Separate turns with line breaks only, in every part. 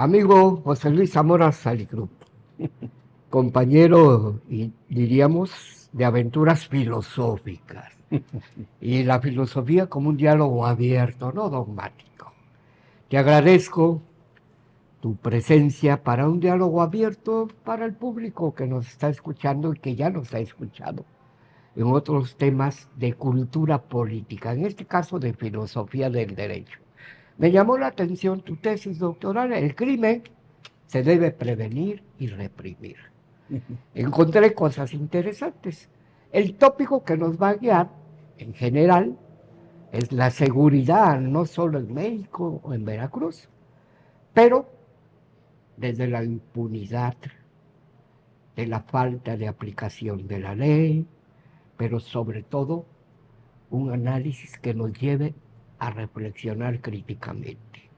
Amigo José Luis Zamora Salicrup, compañero y diríamos de aventuras filosóficas. Y la filosofía como un diálogo abierto, no dogmático. Te agradezco tu presencia para un diálogo abierto para el público que nos está escuchando y que ya nos ha escuchado en otros temas de cultura política, en este caso de filosofía del derecho. Me llamó la atención tu tesis doctoral, el crimen se debe prevenir y reprimir. Encontré cosas interesantes. El tópico que nos va a guiar, en general, es la seguridad, no solo en México o en Veracruz, pero desde la impunidad, de la falta de aplicación de la ley, pero sobre todo un análisis que nos lleve a reflexionar críticamente.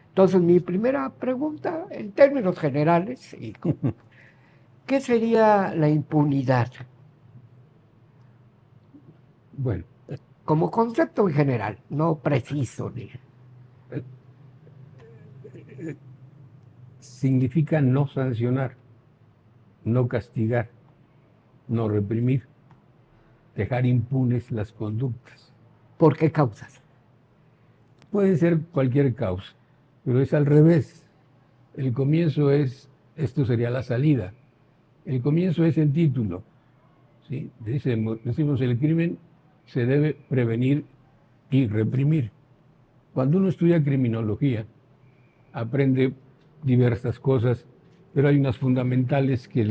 Entonces, mi primera pregunta, en términos generales, ¿qué sería la impunidad?
Bueno,
Como concepto en general, no preciso.
significa no sancionar, no castigar, no reprimir, dejar impunes las conductas.
¿Por qué causas?
Puede ser cualquier causa, pero es al revés. El comienzo es, esto sería la salida. El comienzo es el título. ¿Sí? Decimos, el crimen se debe prevenir y reprimir. Cuando uno estudia criminología, aprende diversas cosas, pero hay unas fundamentales que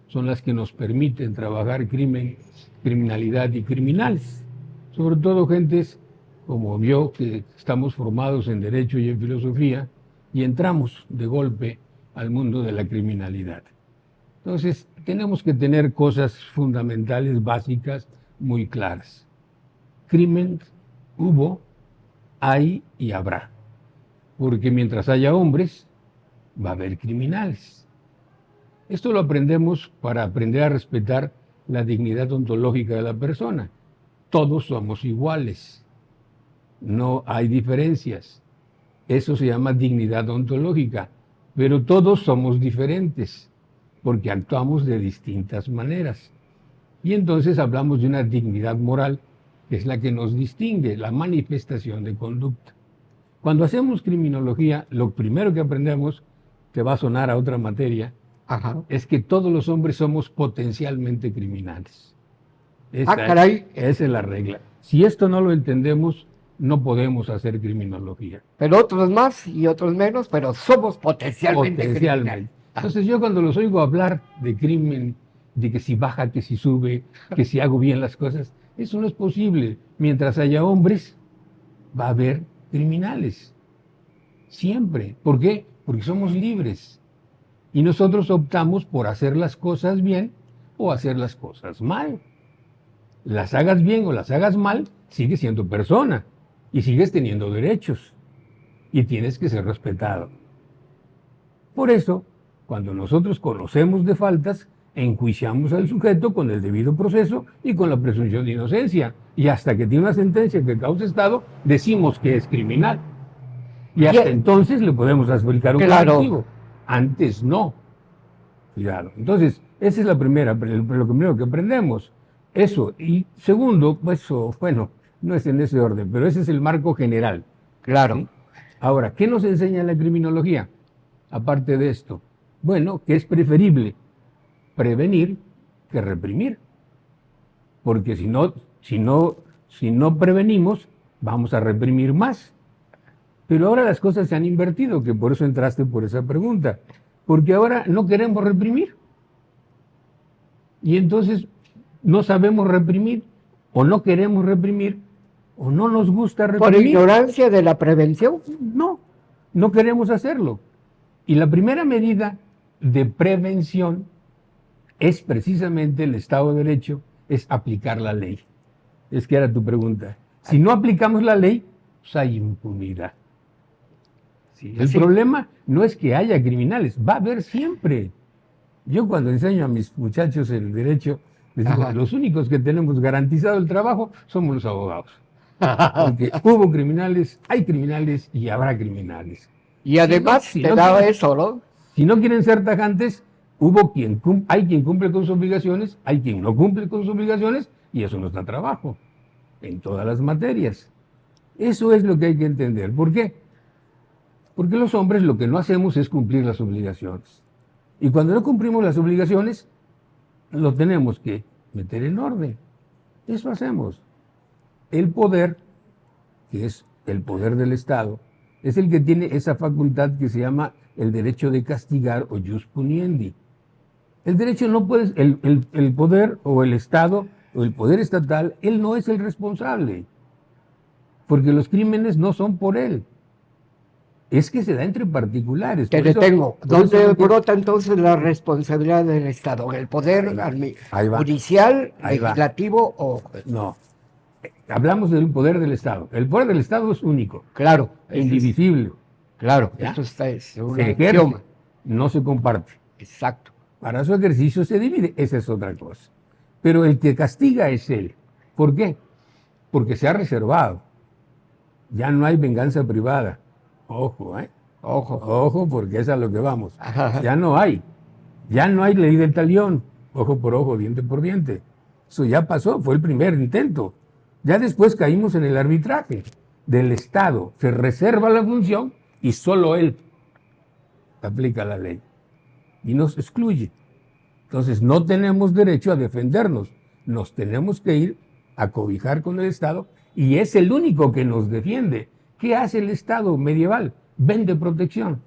son las que nos permiten trabajar crimen, criminalidad y criminales. Sobre todo gentes como yo, que estamos formados en Derecho y en Filosofía, y entramos de golpe al mundo de la criminalidad. Entonces, tenemos que tener cosas fundamentales, básicas, muy claras. Crimen hubo, hay y habrá. Porque mientras haya hombres, va a haber criminales. Esto lo aprendemos para aprender a respetar la dignidad ontológica de la persona. Todos somos iguales. No hay diferencias. Eso se llama dignidad ontológica. Pero todos somos diferentes, porque actuamos de distintas maneras. Y entonces hablamos de una dignidad moral, que es la que nos distingue, la manifestación de conducta. Cuando hacemos criminología, lo primero que aprendemos, que va a sonar a otra materia, es que todos los hombres somos potencialmente criminales. Esa es la regla. Si esto no lo entendemos, no podemos hacer criminología.
Pero otros más y otros menos, pero somos potencialmente criminales.
Entonces yo cuando los oigo hablar de crimen, de que si baja, que si sube, que si hago bien las cosas, eso no es posible. Mientras haya hombres, va a haber criminales. Siempre. ¿Por qué? Porque somos libres. Y nosotros optamos por hacer las cosas bien o hacer las cosas mal. Las hagas bien o las hagas mal, sigues siendo persona y sigues teniendo derechos y tienes que ser respetado. Por eso, cuando nosotros conocemos de faltas, enjuiciamos al sujeto con el debido proceso y con la presunción de inocencia. Y hasta que tiene una sentencia que causa estado, decimos que es criminal. Y hasta entonces le podemos aplicar un castigo. Antes no. Cuidado. Entonces, esa es lo primero que aprendemos. Eso. Y segundo, bueno, no es en ese orden, pero ese es el marco general.
Claro.
¿Sí? Ahora, ¿qué nos enseña la criminología? Aparte de esto, bueno, que es preferible prevenir que reprimir. Porque si no prevenimos, vamos a reprimir más. Pero ahora las cosas se han invertido, que por eso entraste por esa pregunta. Porque ahora no queremos reprimir. Y entonces no sabemos reprimir, o no queremos reprimir, o no nos gusta reprimir.
¿Por ignorancia de la prevención?
No queremos hacerlo. Y la primera medida de prevención es precisamente el Estado de Derecho, es aplicar la ley. Es que era tu pregunta. Si no aplicamos la ley, pues hay impunidad. Sí, el problema no es que haya criminales, va a haber siempre. Yo cuando enseño a mis muchachos el derecho, les digo, los únicos que tenemos garantizado el trabajo somos los abogados. Porque hubo criminales, hay criminales y habrá criminales.
Y además
Si
te
no
daba
quieren-
eso, ¿no?
Si no quieren ser tajantes, hay quien cumple con sus obligaciones, hay quien no cumple con sus obligaciones, y eso no está trabajo, en todas las materias. Eso es lo que hay que entender. ¿Por qué? Porque los hombres lo que no hacemos es cumplir las obligaciones. Y cuando no cumplimos las obligaciones, lo tenemos que meter en orden. Eso hacemos. El poder, que es el poder del Estado, es el que tiene esa facultad que se llama el derecho de castigar o jus puniendi. El derecho no puede, el poder o el Estado o el poder estatal, él no es el responsable, porque los crímenes no son por él. Es que se da entre particulares.
Te
Por eso-
detengo.
por eso
¿Dónde
no quiero-
brota entonces la responsabilidad del Estado? ¿En el poder
Ahí va.
judicial,
Ahí va.
legislativo o...?
No. Hablamos del poder del Estado. El poder del Estado es único,
Claro, eso es-
indivisible.
claro,
¿Ya?
eso es un
Se ejerce,
axioma.
no se comparte.
Exacto.
Para su ejercicio se divide, esa es otra cosa. Pero el que castiga es él. ¿Por qué? Porque se ha reservado. Ya no hay venganza privada. Ojo, ¿eh?
Ojo.
Ojo, porque es a lo que vamos.
Ajá.
Ya no hay. Ya no hay ley del talión. Ojo por ojo, diente por diente. Eso ya pasó, fue el primer intento. Ya después caímos en el arbitraje del Estado. Se reserva la función y solo él aplica la ley. Y nos excluye. Entonces no tenemos derecho a defendernos. Nos tenemos que ir a cobijar con el Estado y es el único que nos defiende. ¿Qué hace el Estado medieval? Vende protección.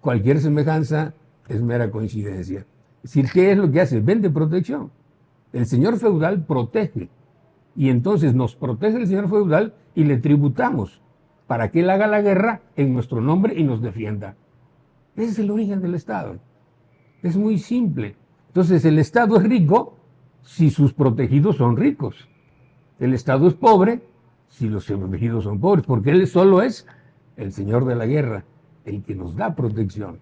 Cualquier semejanza es mera coincidencia. Es decir, ¿qué es lo que hace? Vende protección. El señor feudal protege. Y entonces nos protege el señor feudal y le tributamos para que él haga la guerra en nuestro nombre y nos defienda. Ese es el origen del Estado. Es muy simple. Entonces el Estado es rico si sus protegidos son ricos. El Estado es pobre si los protegidos son pobres, porque él solo es el señor de la guerra, el que nos da protección.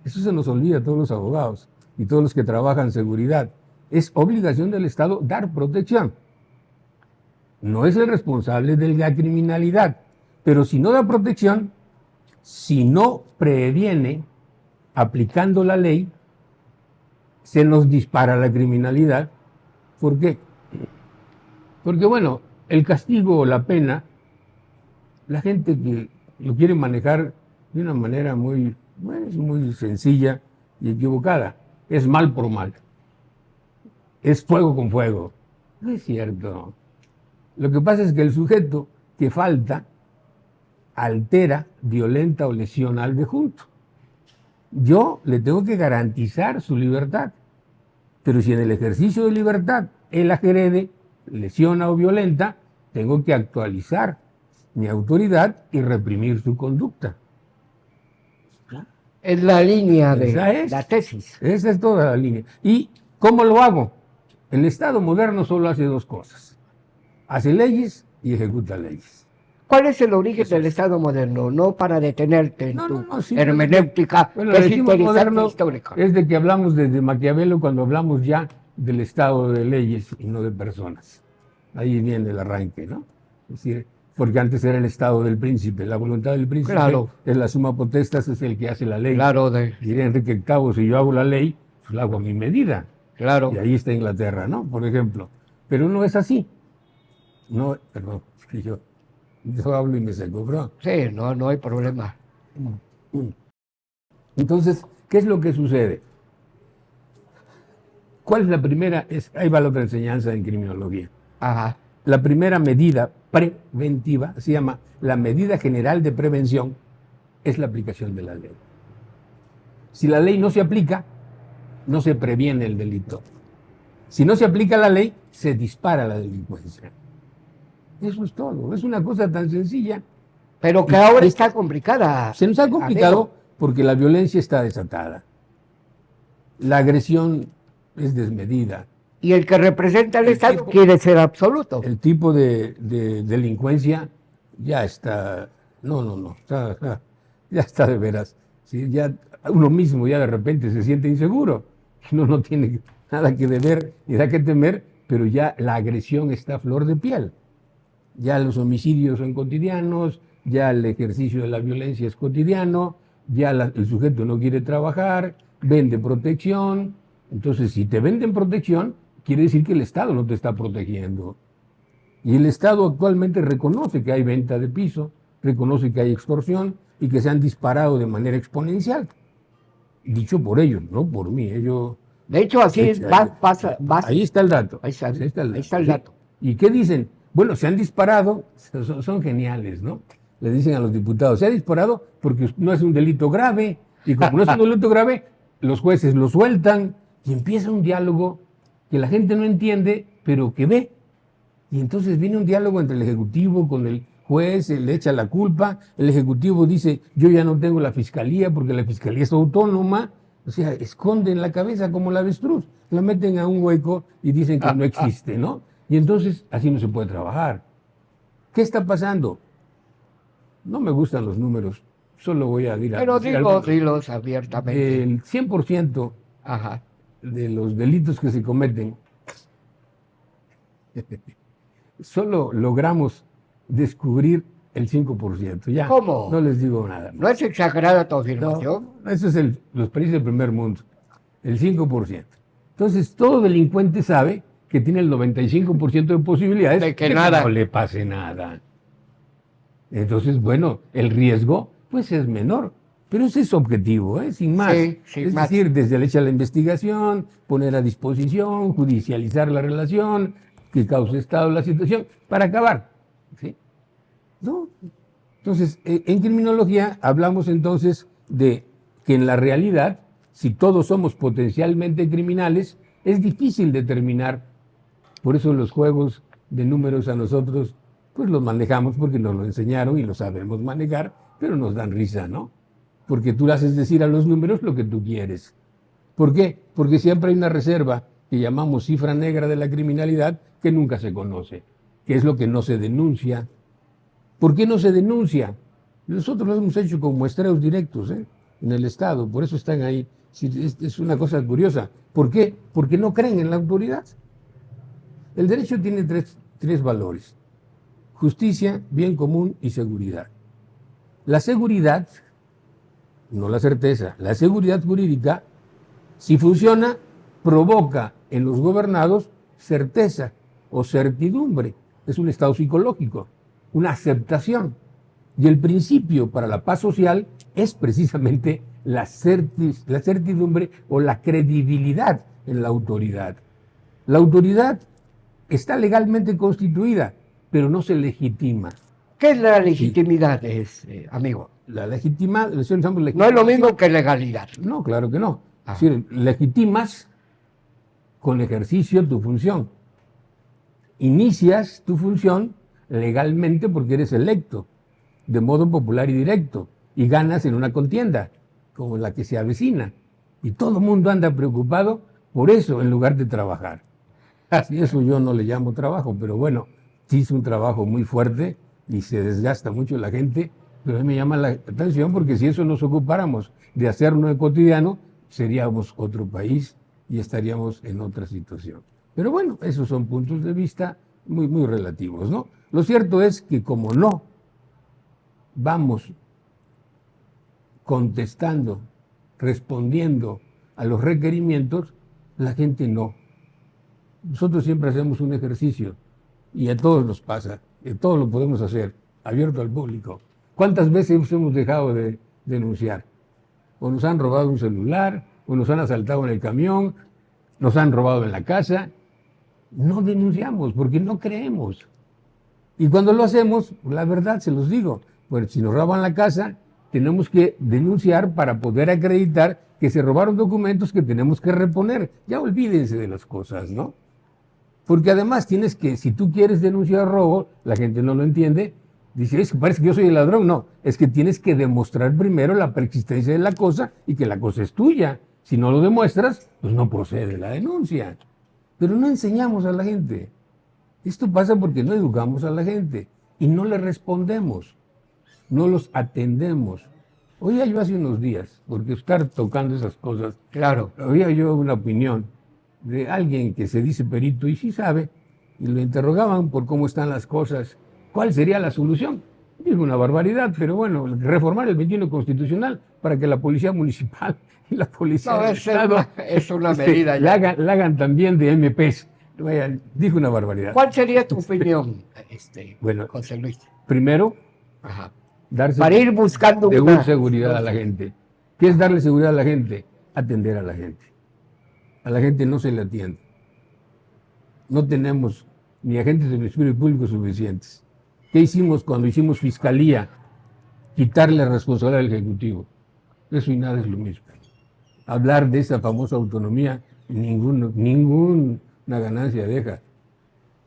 Eso se nos olvida a todos los abogados y todos los que trabajan en seguridad. Es obligación del Estado dar protección. No es el responsable de la criminalidad, pero si no da protección, si no previene aplicando la ley, se nos dispara la criminalidad. ¿Por qué? Porque, bueno, el castigo o la pena, la gente que lo quiere manejar de una manera muy, pues, muy sencilla y equivocada. Es mal por mal. Es fuego con fuego. No es cierto. Lo que pasa es que el sujeto que falta altera, violenta o lesiona al de junto. Yo le tengo que garantizar su libertad. Pero si en el ejercicio de libertad él agrede, lesiona o violenta, tengo que actualizar mi autoridad y reprimir su conducta.
Es la línea de
Esa es.
la tesis.
Esa es toda la línea. ¿Y cómo lo hago? El Estado moderno solo hace dos cosas. Hace leyes y ejecuta leyes.
¿Cuál es el origen del Estado moderno? No para detenerte en
No,
tu
no, no, sí,
hermenéutica,
Bueno,
que es
decimos
interesante
moderno
histórica.
es de que hablamos desde Maquiavelo cuando hablamos ya del Estado de leyes y no de personas. Ahí viene el arranque, ¿no? Es decir, porque antes era el Estado del príncipe, la voluntad del príncipe
Claro.
es la suma potestas, es el que hace la ley.
Claro,
Diría Enrique VIII, si yo hago la ley, pues la hago a mi medida.
claro.
Y ahí está Inglaterra, ¿no? Por ejemplo. Pero no es así. No, perdón, es que yo hablo y me seco, bro.
Sí, no hay problema.
Entonces, ¿qué es lo que sucede? ¿Cuál es la primera? Ahí va la otra enseñanza en criminología.
Ajá.
La primera medida preventiva, se llama la medida general de prevención, es la aplicación de la ley. Si la ley no se aplica, no se previene el delito. Si no se aplica la ley, se dispara la delincuencia. Eso es todo. Es una cosa tan sencilla.
Pero que ahora está complicada.
Se nos ha complicado
Amigo.
porque la violencia está desatada. La agresión es desmedida.
Y el que representa al
El
Estado
tipo-
quiere ser absoluto.
El tipo de delincuencia ya está... No. Ya está de veras. ¿Sí? Ya uno mismo ya de repente se siente inseguro. Uno no tiene nada que deber ni nada que temer, pero ya la agresión está a flor de piel. Ya los homicidios son cotidianos, ya el ejercicio de la violencia es cotidiano, ya el sujeto no quiere trabajar, vende protección. Entonces, si te venden protección, quiere decir que el Estado no te está protegiendo. Y el Estado actualmente reconoce que hay venta de piso, reconoce que hay extorsión y que se han disparado de manera exponencial. Dicho por ellos, no por mí.
De hecho, así es, pasa.
Ahí está el dato.
Ahí está,
Ahí está
ahí está el dato.
¿Y qué dicen? Bueno, se han disparado, son geniales, ¿no? Le dicen a los diputados, se ha disparado porque no es un delito grave, y como no es un delito grave, los jueces lo sueltan, y empieza un diálogo que la gente no entiende, pero que ve. Y entonces viene un diálogo entre el Ejecutivo con el juez, se le echa la culpa, el Ejecutivo dice, yo ya no tengo la Fiscalía porque la Fiscalía es autónoma, o sea, esconden la cabeza como la avestruz, la meten a un hueco y dicen que no existe, ¿no? Y entonces así no se puede trabajar. ¿Qué está pasando? No me gustan los números, solo voy a decir...
Pero dilos abiertamente.
El 100%
Ajá.
de los delitos que se cometen, solo logramos descubrir el 5%. Ya,
¿Cómo?
no les digo nada.
¿No es exagerada tu afirmación?
No, eso es los países del primer mundo, el 5%. Entonces, todo delincuente sabe que tiene el 95% de posibilidades
de que nada.
No le pase nada. Entonces, bueno, el riesgo, pues es menor. Pero ese es objetivo, sin más.
Sí,
es
más.
decir, desde el hecho de la investigación, poner a disposición, judicializar la relación, que cause estado la situación, para acabar. ¿Sí? ¿No? Entonces, en criminología hablamos entonces de que en la realidad, si todos somos potencialmente criminales, es difícil determinar. Por eso los juegos de números a nosotros, pues los manejamos porque nos lo enseñaron y lo sabemos manejar, pero nos dan risa, ¿no? Porque tú le haces decir a los números lo que tú quieres. ¿Por qué? Porque siempre hay una reserva que llamamos cifra negra de la criminalidad que nunca se conoce, que es lo que no se denuncia. ¿Por qué no se denuncia? Nosotros lo hemos hecho con muestreos directos en el Estado, por eso están ahí. Es una cosa curiosa. ¿Por qué? Porque no creen en la autoridad. El derecho tiene tres valores: justicia, bien común y seguridad. La seguridad, no la certeza, la seguridad jurídica, si funciona, provoca en los gobernados certeza o certidumbre. Es un estado psicológico, una aceptación. Y el principio para la paz social es precisamente la certidumbre o la credibilidad en la autoridad. La autoridad está legalmente constituida, pero no se legitima.
¿Qué es la legitimidad, amigo?
La legitimación.
No es lo mismo que legalidad.
No, claro que no. Es decir, legitimas con ejercicio tu función. Inicias tu función legalmente porque eres electo, de modo popular y directo, y ganas en una contienda, como la que se avecina. Y todo el mundo anda preocupado por eso, en lugar de trabajar. Así eso yo no le llamo trabajo, pero bueno, sí es un trabajo muy fuerte y se desgasta mucho la gente, pero a mí me llama la atención porque si eso nos ocupáramos de hacerlo de cotidiano, seríamos otro país y estaríamos en otra situación. Pero bueno, esos son puntos de vista muy, muy relativos, ¿no? Lo cierto es que como no vamos contestando, respondiendo a los requerimientos, la gente no. Nosotros siempre hacemos un ejercicio y a todos nos pasa, y todos lo podemos hacer, abierto al público. ¿Cuántas veces hemos dejado de denunciar? O nos han robado un celular, o nos han asaltado en el camión, nos han robado en la casa. No denunciamos porque no creemos. Y cuando lo hacemos, la verdad se los digo, bueno, si nos roban la casa, tenemos que denunciar para poder acreditar que se robaron documentos que tenemos que reponer. Ya olvídense de las cosas, ¿no? Porque además tienes que, si tú quieres denunciar robo, la gente no lo entiende, dice, es que parece que yo soy el ladrón. No, es que tienes que demostrar primero la preexistencia de la cosa y que la cosa es tuya. Si no lo demuestras, pues no procede la denuncia. Pero no enseñamos a la gente. Esto pasa porque no educamos a la gente y no le respondemos, no los atendemos. Oía yo hace unos días, porque estar tocando esas cosas,
Claro.
oía yo una opinión de alguien que se dice perito y sí sabe, y lo interrogaban por cómo están las cosas, cuál sería la solución. Dijo una barbaridad, pero bueno, reformar el 21 constitucional para que la policía municipal y la policía
No,
del Estado
es una medida
la
ya.
hagan también de MPs. Vaya, dijo una barbaridad.
¿Cuál sería tu opinión,
Bueno,
José Luis?
primero,
Ajá.
darse
Para ir buscando
de seguridad a la gente. ¿Qué es darle seguridad a la gente? Atender a la gente. A la gente no se le atiende. No tenemos ni agentes del Ministerio Público suficientes. ¿Qué hicimos cuando hicimos fiscalía? Quitarle responsabilidad al Ejecutivo. Eso y nada es lo mismo. Hablar de esa famosa autonomía, ninguna ganancia deja.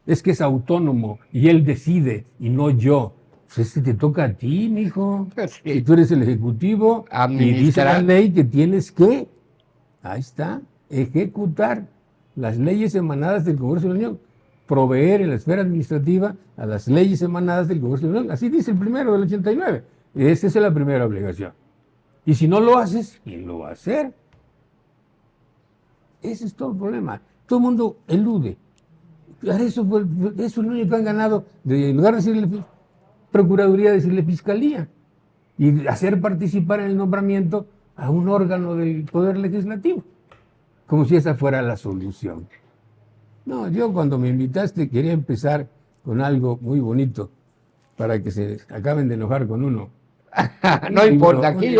Es que es autónomo y él decide y no yo. Pues ese te toca a ti, mijo.
Sí.
Si tú eres el Ejecutivo y dice la ley que tienes que, ahí está, ejecutar las leyes emanadas del Congreso de la Unión, proveer en la esfera administrativa a las leyes emanadas del Congreso de la Unión. Así dice el primero del 89. Esa es la primera obligación. Y si no lo haces, ¿quién lo va a hacer? Ese es todo el problema. Todo el mundo elude. Eso es lo único que han ganado, en lugar de decirle Procuraduría, decirle Fiscalía. Y hacer participar en el nombramiento a un órgano del Poder Legislativo. Como si esa fuera la solución. No, yo cuando me invitaste quería empezar con algo muy bonito para que se acaben de enojar con uno.
No importa, aquí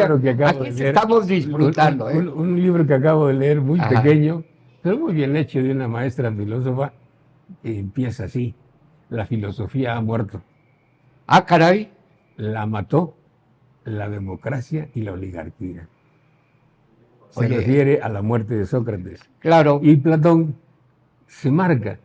estamos
disfrutando.
Un libro que acabo de leer, muy
Ajá.
pequeño, pero muy bien hecho, de una maestra filósofa, que empieza así: la filosofía ha muerto.
Ah, caray.
La mató la democracia y la oligarquía. Se
Oye,
refiere a la muerte de Sócrates.
claro.
Y Platón se marca,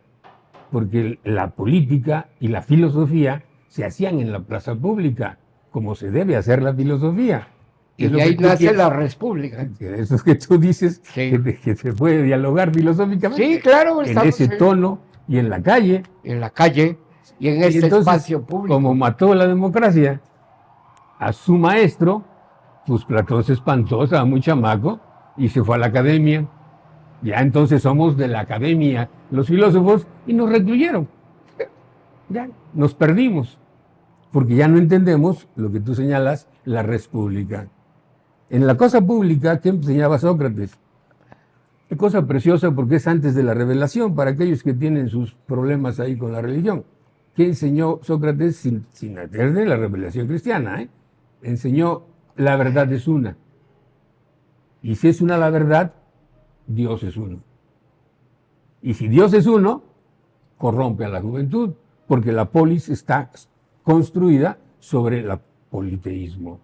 porque la política y la filosofía se hacían en la plaza pública, como se debe hacer la filosofía.
Y de ahí nace la República.
Eso es que tú dices,
Sí.
que se puede dialogar filosóficamente.
Sí, claro,
En
estamos
ese tono y en la calle.
en la calle y en
Y
este
entonces,
espacio público.
como mató la democracia a su maestro, pues Platón se espantó, estaba muy chamaco, y se fue a la academia. Ya entonces somos de la academia, los filósofos, y nos recluyeron. Ya, nos perdimos, porque ya no entendemos lo que tú señalas, la res pública. En la cosa pública, ¿qué enseñaba Sócrates? Qué cosa preciosa, porque es antes de la revelación, para aquellos que tienen sus problemas ahí con la religión. ¿Qué enseñó Sócrates sin meter de la revelación cristiana? Enseñó: la verdad es una. Y si es una la verdad, Dios es uno. Y si Dios es uno, corrompe a la juventud, porque la polis está construida sobre el politeísmo.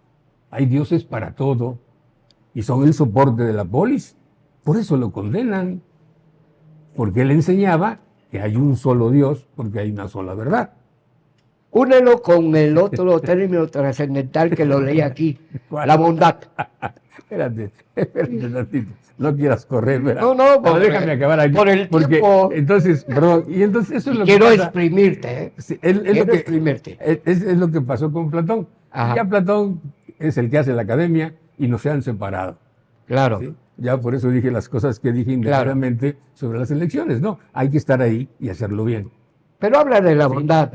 Hay dioses para todo y son el soporte de la polis. Por eso lo condenan, porque él enseñaba que hay un solo Dios, porque hay una sola verdad.
Únelo con el otro término trascendental que lo leí aquí,
¿Cuál?
la bondad.
Espérate tantito. No quieras correr, ¿verdad?
No,
déjame acabar aquí.
por el
porque
tiempo.
Entonces, perdón, y entonces eso es lo
Quiero
que pasa.
exprimirte, ¿eh?
Sí,
Quiero exprimirte.
es lo que pasó con Platón.
Ajá.
Ya Platón es el que hace la academia y no se han separado.
Claro.
¿Sí? Ya por eso dije las cosas que dije indebidamente sobre las elecciones. No, hay que estar ahí y hacerlo bien.
Pero habla de la bondad.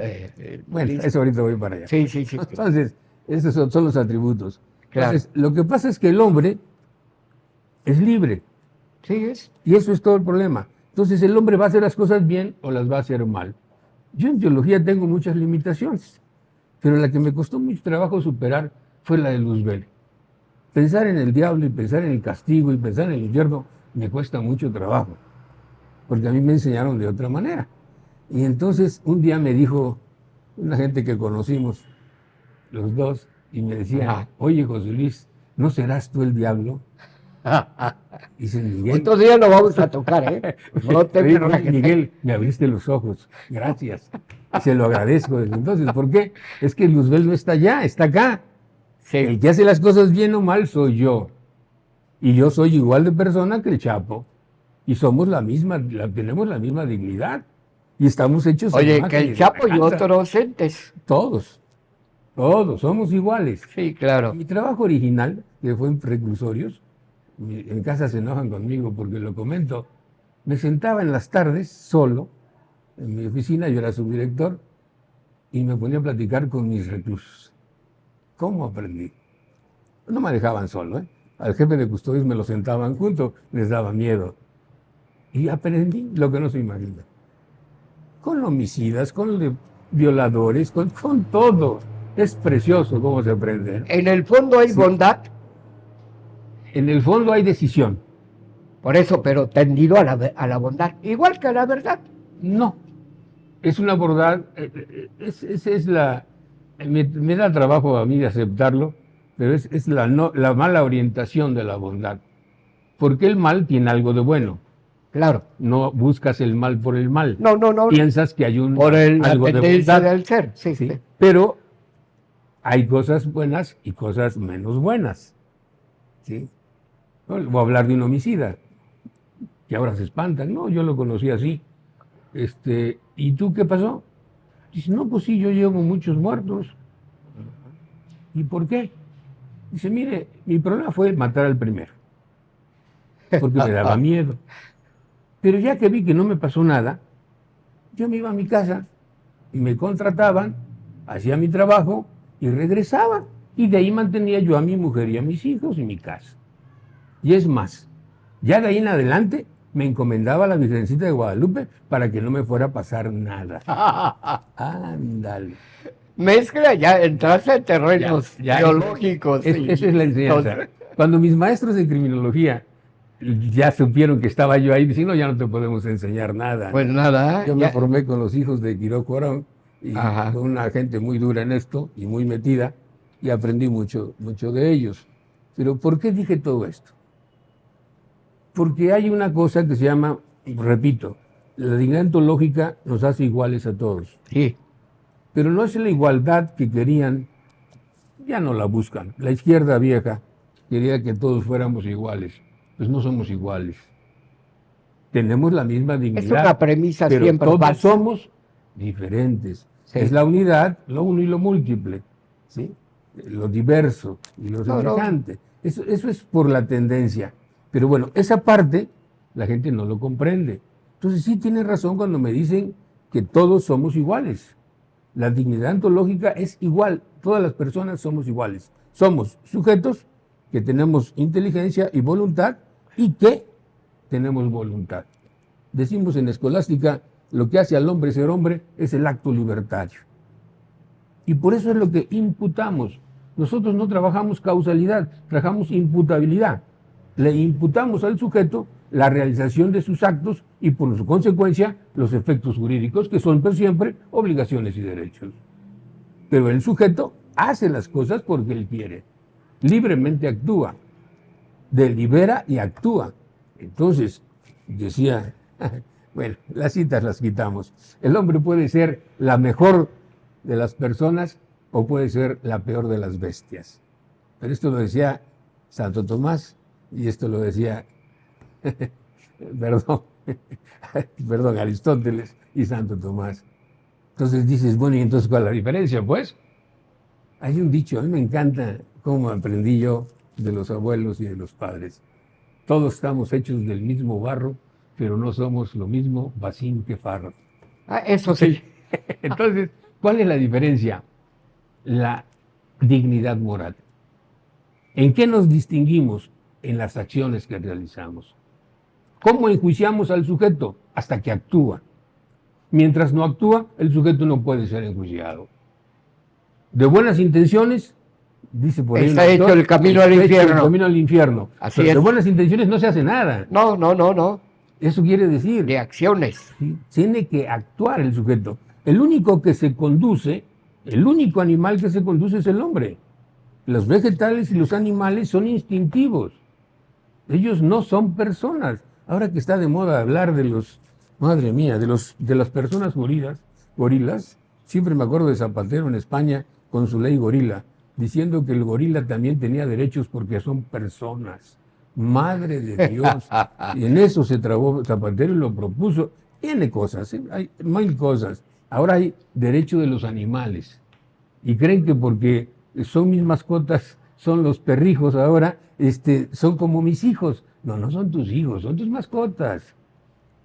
Bueno,
Luis.
eso ahorita voy para allá.
Sí.
Entonces, esos son los atributos.
Claro.
Entonces, lo que pasa es que el hombre es libre.
Sí, es.
Y eso es todo el problema. Entonces, el hombre va a hacer las cosas bien o las va a hacer mal. Yo en teología tengo muchas limitaciones, pero la que me costó mucho trabajo superar fue la de Luzbel. Pensar en el diablo y pensar en el castigo y pensar en el infierno me cuesta mucho trabajo, porque a mí me enseñaron de otra manera. Y entonces un día me dijo una gente que conocimos, los dos, y me decía:
Ajá.
oye, José Luis, ¿no serás tú el diablo? Dice Miguel.
Otro día lo vamos a tocar, ¿eh? No te
Oye,
rajes.
Miguel, me abriste los ojos. Gracias. Y se lo agradezco desde entonces. ¿Por qué? Es que Luzbel no está allá, está acá.
Sí.
El que hace las cosas bien o mal soy yo. Y yo soy igual de persona que el Chapo. Y somos tenemos la misma dignidad. Y estamos hechos a
Oye,
imagen
que
y
el Chapo y
semejanza.
otros entes.
Todos somos iguales.
Sí, claro.
Mi trabajo original, que fue en reclusorios, en casa se enojan conmigo porque lo comento, me sentaba en las tardes solo en mi oficina, yo era subdirector, y me ponía a platicar con mis reclusos. ¿Cómo aprendí? No me dejaban solo, ¿eh? Al jefe de custodios me lo sentaban junto, les daba miedo. Y aprendí lo que no se imagina. Con homicidas, con violadores, con todo. Es precioso cómo se aprende, ¿eh?
En el fondo hay
Sí.
bondad,
En el fondo hay decisión.
por eso, pero tendido a la bondad, igual que a la verdad.
No, es una bondad, esa es la, me da trabajo a mí aceptarlo, pero es la mala orientación de la bondad. Porque el mal tiene algo de bueno.
Claro.
No buscas el mal por el mal.
No, no, no.
Piensas que hay
Por la
algo de
tendencia
bondad.
del ser, sí,
¿Sí?
sí.
Pero hay cosas buenas y cosas menos buenas. ¿Sí? Voy a hablar de un homicida, que ahora se espantan. No, yo lo conocí así. ¿Y tú qué pasó? Dice, no, pues sí, yo llevo muchos muertos. ¿Y por qué? Dice, mire, mi problema fue matar al primero, porque me daba miedo. Pero ya que vi que no me pasó nada, yo me iba a mi casa y me contrataban, hacía mi trabajo y regresaba. Y de ahí mantenía yo a mi mujer y a mis hijos y mi casa. Y es más, ya de ahí en adelante me encomendaba a la Virgencita de Guadalupe para que no me fuera a pasar nada. Ándale.
Mezcla, ya entraste en terrenos
Ya,
biológicos.
Esa es la enseñanza. Cuando mis maestros de criminología ya supieron que estaba yo ahí, dicen, no, ya no te podemos enseñar nada.
Pues nada.
Yo me
ya.
formé con los hijos de Quiró Cuarón y
Ajá.
con una gente muy dura en esto y muy metida, y aprendí mucho de ellos. Pero ¿por qué dije todo esto? Porque hay una cosa que se llama, repito, la dignidad ontológica nos hace iguales a todos.
Sí.
Pero no es la igualdad que querían, ya no la buscan. La izquierda vieja quería que todos fuéramos iguales. Pues no somos iguales. Tenemos la misma dignidad.
Es una premisa
pero
siempre
todos
falsa.
somos diferentes.
Sí.
Es la unidad, lo uno y lo múltiple, ¿sí? Lo diverso y lo
No, no.
semejante. Eso es por la tendencia. Pero bueno, esa parte la gente no lo comprende. Entonces sí tienen razón cuando me dicen que todos somos iguales. La dignidad ontológica es igual. Todas las personas somos iguales. Somos sujetos que tenemos inteligencia y voluntad y que tenemos voluntad. Decimos en escolástica, lo que hace al hombre ser hombre es el acto libertario. Y por eso es lo que imputamos. Nosotros no trabajamos causalidad, trabajamos imputabilidad. Le imputamos al sujeto la realización de sus actos y por su consecuencia los efectos jurídicos, que son por siempre obligaciones y derechos. Pero el sujeto hace las cosas porque él quiere. Libremente actúa, delibera y actúa. Entonces, decía, bueno, las citas las quitamos. El hombre puede ser la mejor de las personas o puede ser la peor de las bestias. Pero esto lo decía Santo Tomás y esto lo decía, perdón, Aristóteles y Santo Tomás. Entonces dices, bueno, ¿y entonces cuál es la diferencia? Pues hay un dicho, a mí me encanta cómo aprendí yo de los abuelos y de los padres. Todos estamos hechos del mismo barro, pero no somos lo mismo bacín que farro.
Eso sí.
Entonces, ¿cuál es la diferencia? La dignidad moral. ¿En qué nos distinguimos? En las acciones que realizamos. ¿Cómo enjuiciamos al sujeto? Hasta que actúa. Mientras no actúa, el sujeto no puede ser enjuiciado. De buenas intenciones, dice por ahí
Está
un autor,
hecho el camino al
está hecho
infierno.
el camino al infierno.
Así
Pero
es.
de buenas intenciones no se hace nada.
No, no, no, no.
Eso quiere decir,
De acciones.
¿sí? Tiene que actuar el sujeto. El único que se conduce, el único animal que se conduce es el hombre. Los vegetales y los animales son instintivos. Ellos no son personas. Ahora que está de moda hablar de los, madre mía, de las personas gorilas, siempre me acuerdo de Zapatero en España con su ley gorila, diciendo que el gorila también tenía derechos porque son personas. Madre de Dios. Y en eso se trabó Zapatero y lo propuso. Tiene cosas, ¿eh? Hay mil cosas. Ahora hay derecho de los animales. Y creen que porque son mis mascotas, son los perrijos ahora, son como mis hijos. No, no son tus hijos, son tus mascotas.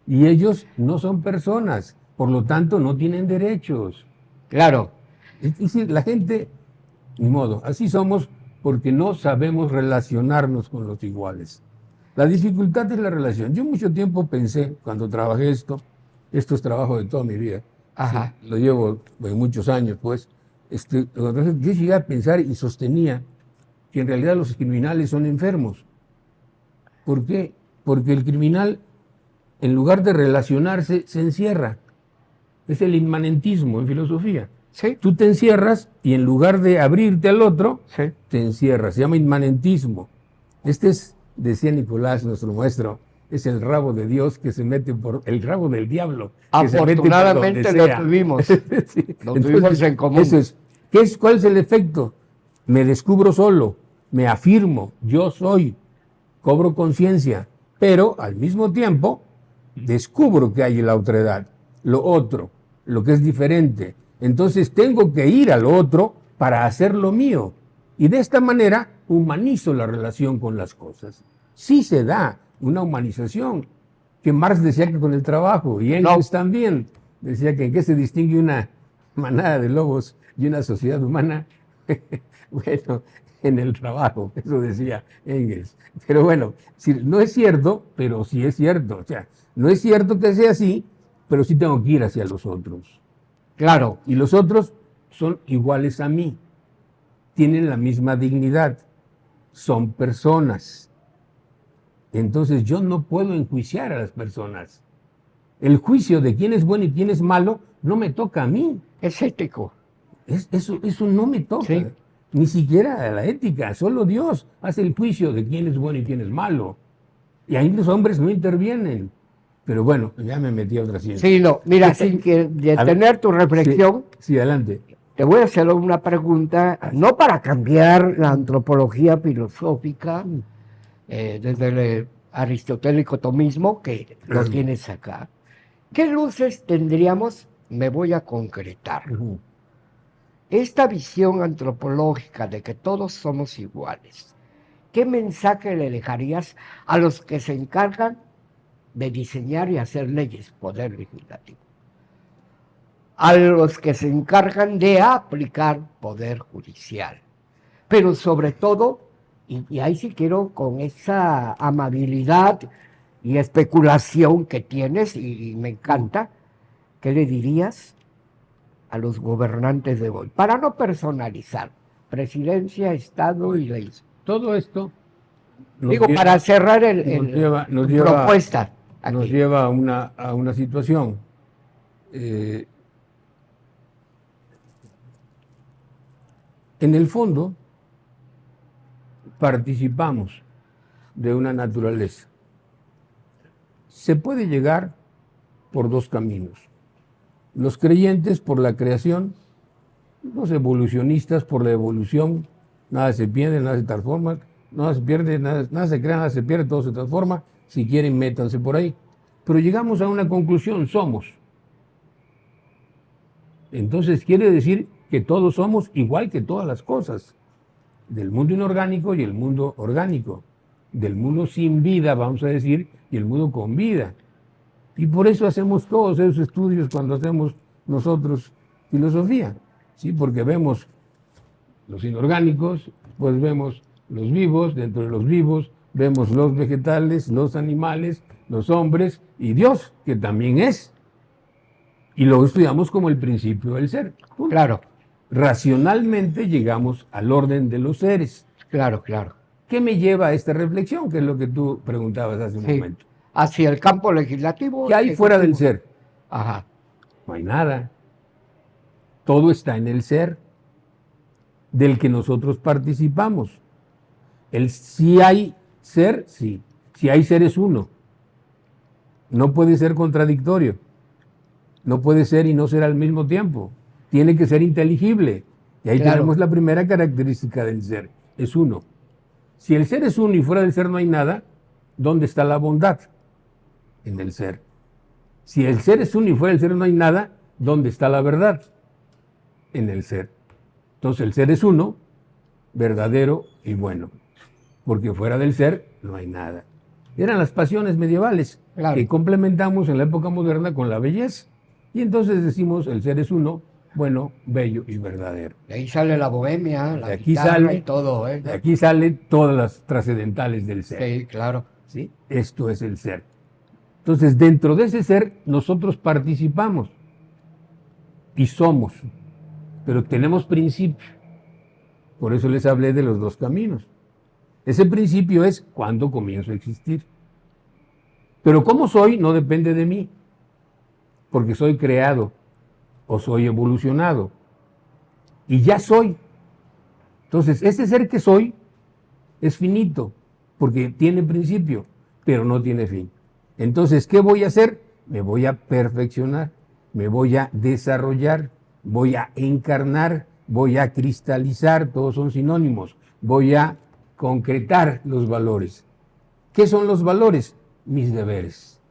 Y ellos no son personas, por lo tanto no tienen derechos.
Claro.
Es decir, la gente Ni modo, así somos porque no sabemos relacionarnos con los iguales. La dificultad es la relación. Yo mucho tiempo pensé, cuando trabajé esto es trabajo de toda mi vida,
Ajá.
sí, lo llevo de muchos años, pues, entonces yo llegué a pensar y sostenía que en realidad los criminales son enfermos. ¿Por qué? Porque el criminal, en lugar de relacionarse, se encierra. Es el inmanentismo en filosofía.
Sí,
Tú te encierras y en lugar de abrirte al otro,
sí.
te encierras. Se llama inmanentismo. Este es, decía Nicolás, nuestro maestro, es el rabo de Dios que se mete por el rabo del diablo. Que se mete por donde
Afortunadamente lo
sea.
tuvimos.
Sí.
Lo tuvimos en común.
Eso es. ¿Cuál es el efecto? Me descubro solo, me afirmo, yo soy, cobro conciencia, pero al mismo tiempo descubro que hay la otredad, lo otro, lo que es diferente. Entonces tengo que ir al otro para hacer lo mío. Y de esta manera humanizo la relación con las cosas. Sí se da una humanización, que Marx decía que con el trabajo, y Engels también decía que en qué se distingue una manada de lobos y una sociedad humana. Bueno, en el trabajo, eso decía Engels. Pero bueno, no es cierto, pero sí es cierto. O sea, no es cierto que sea así, pero sí tengo que ir hacia los otros.
Claro.
Y los otros son iguales a mí, tienen la misma dignidad, son personas. Entonces yo no puedo enjuiciar a las personas. El juicio de quién es bueno y quién es malo no me toca a mí.
Es ético.
Eso no me toca.
Sí.
Ni siquiera la ética, solo Dios hace el juicio de quién es bueno y quién es malo. Y ahí los hombres no intervienen. Pero bueno, ya me metí a otra ciencia.
Sí, no. Mira, sin que detener tu reflexión,
sí, adelante.
te voy a hacer una pregunta, no para cambiar la antropología filosófica desde el aristotélico tomismo, que lo tienes acá. ¿Qué luces tendríamos? Me voy a concretar. Esta visión antropológica de que todos somos iguales, ¿qué mensaje le dejarías a los que se encargan de diseñar y hacer leyes, poder legislativo? A los que se encargan de aplicar, poder judicial. Pero sobre todo, y ahí sí quiero con esa amabilidad y especulación que tienes, y me encanta, ¿qué le dirías a los gobernantes de hoy? Para no personalizar, presidencia, Estado y leyes.
Todo esto...
Digo, para cerrar
nos
propuesta.
Nos lleva a una situación. En el fondo, participamos de una naturaleza. Se puede llegar por dos caminos. Los creyentes por la creación, los evolucionistas por la evolución, nada se pierde, nada se transforma, nada se pierde, nada se crea, nada se pierde, todo se transforma. Si quieren, métanse por ahí. Pero llegamos a una conclusión, somos. Entonces quiere decir que todos somos igual que todas las cosas, del mundo inorgánico y el mundo orgánico, del mundo sin vida, vamos a decir, y el mundo con vida. Y por eso hacemos todos esos estudios cuando hacemos nosotros filosofía, ¿sí? Porque vemos los inorgánicos, pues vemos los vivos, dentro de los vivos vemos los vegetales, los animales, los hombres y Dios, que también es. Y lo estudiamos como el principio del ser.
Claro.
Racionalmente llegamos al orden de los seres.
Claro, claro.
¿Qué me lleva a esta reflexión? Que es lo que tú preguntabas hace un momento.
Hacia el campo legislativo.
¿Qué hay fuera del ser?
Ajá.
No hay nada. Todo está en el ser del que nosotros participamos. Si hay ser, sí. Si hay ser es uno. No puede ser contradictorio. No puede ser y no ser al mismo tiempo. Tiene que ser inteligible. Y ahí tenemos la primera característica del ser. Es uno. Si el ser es uno y fuera del ser no hay nada, ¿dónde está la bondad? En el ser. Si el ser es uno y fuera del ser no hay nada, ¿dónde está la verdad? En el ser. Entonces el ser es uno, verdadero y bueno. Porque fuera del ser no hay nada. Eran las pasiones medievales que complementamos en la época moderna con la belleza. Y entonces decimos el ser es uno bueno, bello y verdadero.
De ahí sale la bohemia, la
De aquí
guitarra
sale,
y todo, ¿eh?
de aquí salen todas las trascendentales del ser.
Sí, claro.
¿Sí? Esto es el ser. Entonces, dentro de ese ser, nosotros participamos y somos, pero tenemos principio. Por eso les hablé de los dos caminos. Ese principio es cuando comienzo a existir. Pero cómo soy no depende de mí, porque soy creado o soy evolucionado. Y ya soy. Entonces, ese ser que soy es finito, porque tiene principio, pero no tiene fin. Entonces, ¿qué voy a hacer? Me voy a perfeccionar, me voy a desarrollar, voy a encarnar, voy a cristalizar, todos son sinónimos, voy a concretar los valores. ¿Qué son los valores? Mis deberes.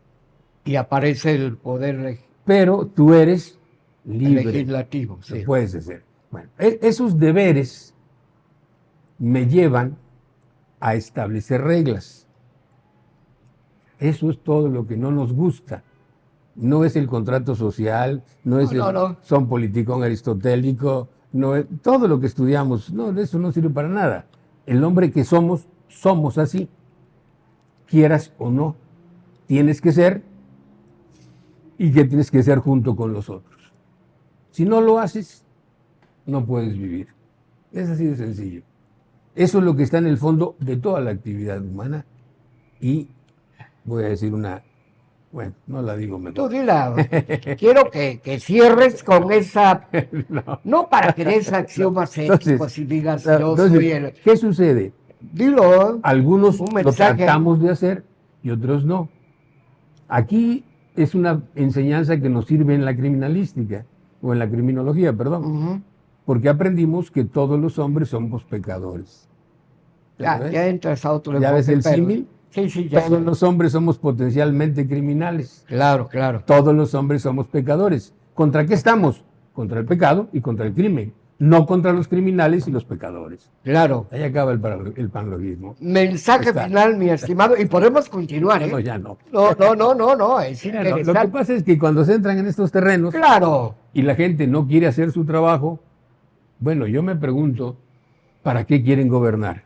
Y aparece el poder
Pero tú eres libre.
legislativo.
Lo
Sí.
puedes hacer. Bueno, esos deberes me llevan a establecer reglas. Eso es todo lo que no nos gusta. No es el contrato social, no es
No.
son politicón aristotélico, no es, todo lo que estudiamos, no, eso no sirve para nada. El hombre que somos, somos así. Quieras o no, tienes que ser y que tienes que ser junto con los otros. Si no lo haces, no puedes vivir. Es así de sencillo. Eso es lo que está en el fondo de toda la actividad humana. Y voy a decir bueno, no la digo
Tú
mejor.
dila. Quiero que cierres con esa,
No.
no para que des axiomas éticos
Entonces,
y digas,
entonces,
yo soy el...
¿qué sucede?
Dilo,
Algunos
un
lo
mensaje.
tratamos de hacer y otros no. Aquí es una enseñanza que nos sirve en la criminalística, o en la criminología, perdón,
Ujú.
porque aprendimos que todos los hombres somos pecadores.
Ya,
ves?
ya entras a otro
¿Ya ves
enfoque,
el
pero-
símil?
Sí, ya.
Todos los hombres somos potencialmente criminales.
Claro.
Todos los hombres somos pecadores. ¿Contra qué estamos? Contra el pecado y contra el crimen, no contra los criminales y los pecadores.
Claro.
Ahí acaba el panlogismo.
Mensaje
Está.
final, mi estimado, y podemos continuar, ¿eh?
No, ya no.
No, es
Bueno, lo que
interesante.
pasa es que cuando se entran en estos terrenos
Claro,
y la gente no quiere hacer su trabajo, bueno, yo me pregunto, ¿para qué quieren gobernar?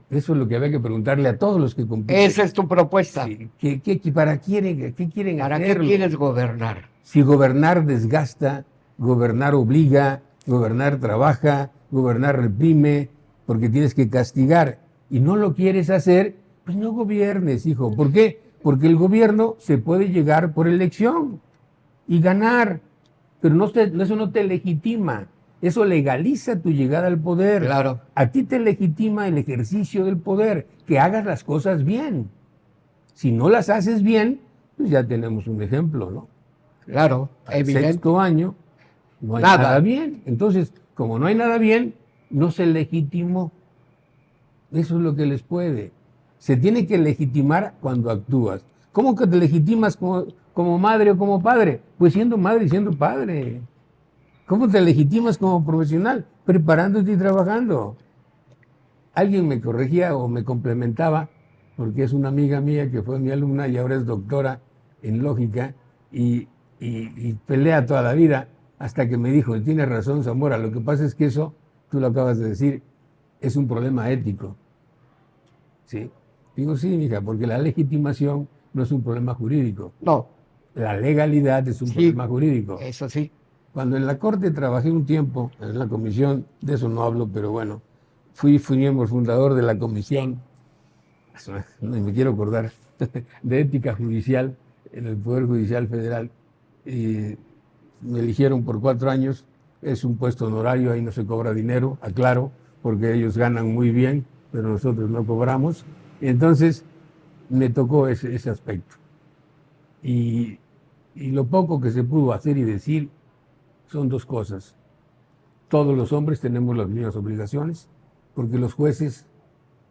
Eso es lo que había que preguntarle a todos los que compiten.
esa es tu propuesta.
Sí, ¿qué quieren
¿Para qué
hacerlo?
quieres gobernar?
Si gobernar desgasta, gobernar obliga, gobernar trabaja, gobernar reprime, porque tienes que castigar y no lo quieres hacer, pues no gobiernes, hijo. ¿Por qué? Porque el gobierno se puede llegar por elección y ganar, pero eso no te legitima, eso legaliza tu llegada al poder.
Claro.
A ti te legitima el ejercicio del poder, que hagas las cosas bien. Si no las haces bien, pues ya tenemos un ejemplo, ¿no?
Claro,
Al
evidente.
sexto año no hay
Nada.
nada bien. Entonces, como no hay nada bien, no se legitimó. Eso es lo que les puede. Se tiene que legitimar cuando actúas. ¿Cómo que te legitimas como madre o como padre? Pues siendo madre y siendo padre. ¿Cómo te legitimas como profesional? Preparándote y trabajando. Alguien me corregía o me complementaba, porque es una amiga mía que fue mi alumna y ahora es doctora en lógica y pelea toda la vida, hasta que me dijo, tienes razón, Zamora, lo que pasa es que eso, tú lo acabas de decir, es un problema ético. ¿Sí? Digo, sí, mija, porque la legitimación no es un problema jurídico.
No,
La legalidad es un
Sí.
problema jurídico.
eso sí.
Cuando en la Corte trabajé un tiempo, en la comisión, de eso no hablo, pero bueno, fui miembro fundador de la comisión, no me quiero acordar, de ética judicial en el Poder Judicial Federal. Y me eligieron por 4 años, es un puesto honorario, ahí no se cobra dinero, aclaro, porque ellos ganan muy bien, pero nosotros no cobramos. Y entonces me tocó ese aspecto. Y lo poco que se pudo hacer y decir son 2 cosas. Todos los hombres tenemos las mismas obligaciones, porque los jueces,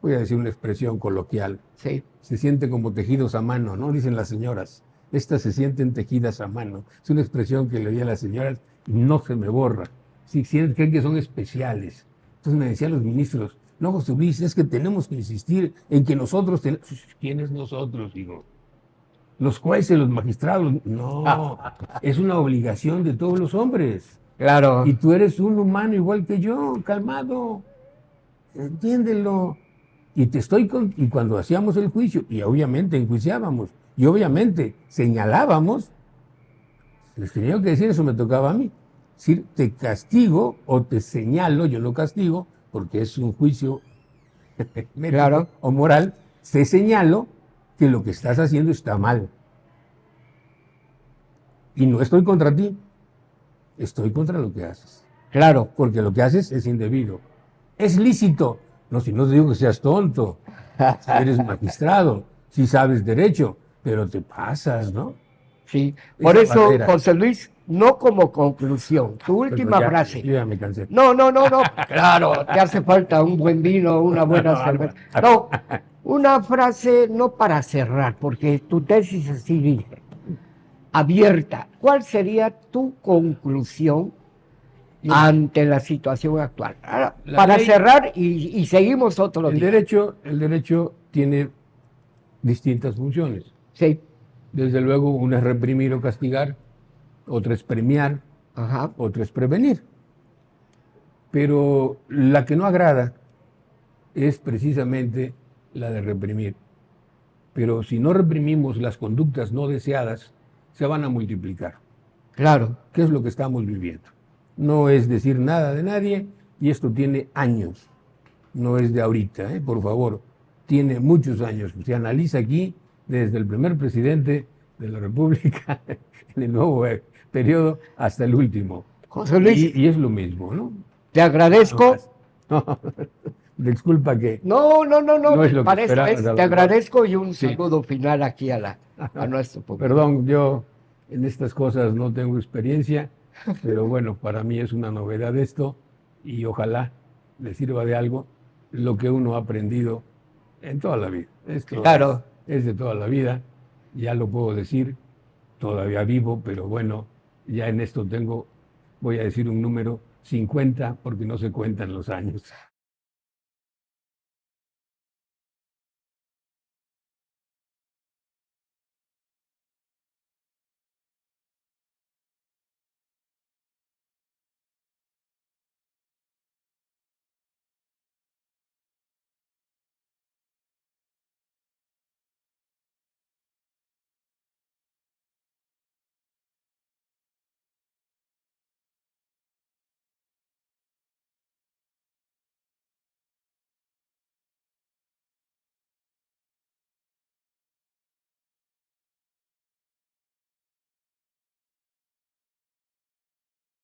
voy a decir una expresión coloquial,
Sí.
se sienten como tejidos a mano, ¿no? Dicen las señoras. Estas se sienten tejidas a mano. Es una expresión que le di a las señoras y no se me borra. Sí, creen que son especiales. Entonces me decían los ministros, no, José Luis, es que tenemos que insistir en que nosotros tenemos... ¿Quiénes nosotros, digo? Los jueces, los magistrados. No, es una obligación de todos los hombres.
Claro,
Y tú eres un humano igual que yo, calmado, entiéndelo. Y cuando hacíamos el juicio, y obviamente enjuiciábamos, y obviamente señalábamos, les tenía que decir, eso me tocaba a mí. Es decir, te castigo o te señalo, yo no castigo, porque es un juicio médico
claro,
o moral, te señalo que lo que estás haciendo está mal. Y no estoy contra ti, estoy contra lo que haces.
claro.
Porque lo que haces es indebido. Es lícito. No, si no te digo que seas tonto, si eres magistrado, si sabes derecho, pero te pasas, ¿no?
Sí, por
Esa
eso,
barrera.
José Luis, no como conclusión, tu
Pero
última
ya,
frase.
yo ya me cansé.
No, no, no, no, claro, te hace falta un buen vino, una buena cerveza. No, una frase no para cerrar, porque tu tesis así dice, abierta. ¿Cuál sería tu conclusión
Mira,
ante la situación actual? Ahora,
la
para
ley-
cerrar y seguimos otro
el
día.
derecho tiene distintas funciones.
Sí,
Desde luego, una es reprimir o castigar, otra es premiar,
ajá,
otra es prevenir. Pero la que no agrada es precisamente la de reprimir. Pero si no reprimimos las conductas no deseadas, se van a multiplicar.
claro,
¿Qué es lo que estamos viviendo? No es decir nada de nadie y esto tiene años, no es de ahorita, por favor, tiene muchos años. Se analiza aquí desde el primer presidente de la República en el nuevo periodo hasta el último.
José Luis,
Y es lo mismo, ¿no?
te agradezco.
No, disculpa que
No, no, no, no,
no es lo que
para eso
esperabas,
es.
a lo
Te
mejor.
agradezco y un
Sí.
saludo final aquí a nuestro público.
Perdón, yo en estas cosas no tengo experiencia, pero bueno, para mí es una novedad esto y ojalá le sirva de algo lo que uno ha aprendido en toda la vida. Esto
Claro.
es de toda la vida, ya lo puedo decir, todavía vivo, pero bueno, ya en esto tengo, voy a decir un número 50 porque no se cuentan los años.